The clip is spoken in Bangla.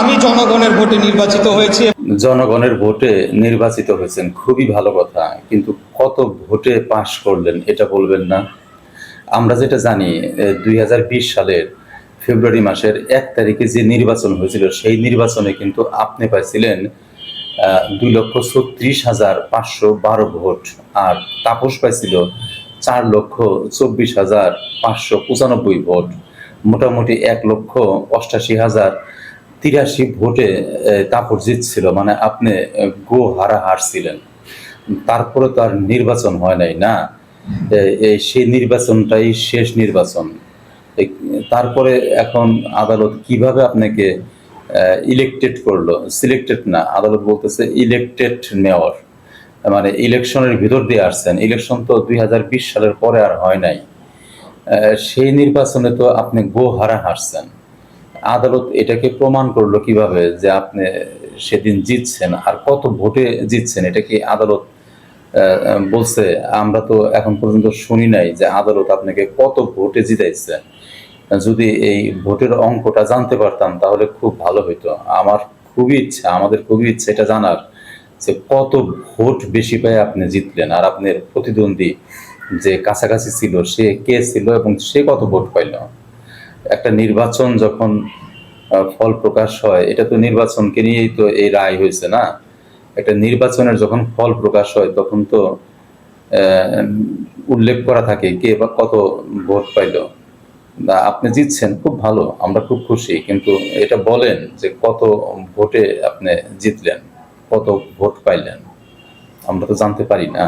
আমি জনগণের ভোটে নির্বাচিত হয়েছি। জনগণের ভোটে নির্বাচিত হয়েছেন, খুবই ভালো কথা, কিন্তু কত ভোটে পাশ করলেন এটা বলবেন না? আমরা যেটা জানি 2020 সালের ফেব্রুয়ারি মাসের 1 তারিখে যে নির্বাচন হয়েছিল সেই নির্বাচনে কিন্তু আপনি পাইছিলেন 2,36,512 ভোট, আর তাপস পাইছিল 4,24,595 ভোট, মোটামুটি 1,88,083 ভোটে তাপস জিতছিল, মানে আপনি গো হারা হারছিলেন। তারপরে তো আর নির্বাচন হয় নাই না, সেই নির্বাচনটাই শেষ নির্বাচন। তারপরে এখন আদালত কিভাবে আপনাকে ইলেক্টেড করলো, সিলেক্টেড না, আদালত বলতেছে ইলেক্টেড মেয়র, মানে ইলেকশনের ভিতর দিয়ে আসছেন। ইলেকশন তো 2020 সালের পরে আর হয় নাই। সেই নির্বাচনে তো আপনি গো হারা হারছেন। আদালত এটাকে প্রমাণ করলো কিভাবে যে আপনি সেদিন জিতছেন, আর কত ভোটে জিতছেন এটা কি আদালত বলছে? আমরা তো এখন পর্যন্ত শুনি নাই যে আদালত আপনাকে কত ভোটে জিতাইছে। যদি এই ভোটের অঙ্কটা জানতে পারতাম তাহলে খুব ভালো হইতো। আমার খুবই ইচ্ছা, আমাদের খুবই ইচ্ছা এটা জানার যে কত ভোট বেশি পেয়ে আপনি জিতলেন, আর আপনার প্রতিদ্বন্দ্বী যে কাছাকাছি ছিল সে কে ছিল এবং সে কত ভোট পাইল। একটা নির্বাচন যখন ফল প্রকাশ হয়, এটা তো নির্বাচনকে নিয়েই তো এই রায় হয়েছে না। একটা নির্বাচনের যখন ফল প্রকাশ হয় তখন তো উল্লেখ করা থাকে কে বা কত ভোট পাইল। আপনি জিতছেন, খুব ভালো, আমরা খুব খুশি, কিন্তু এটা বলেন যে কত ভোটে আপনি জিতলেন, কত ভোট পাইলেন, আমরা তো জানতে পারি না।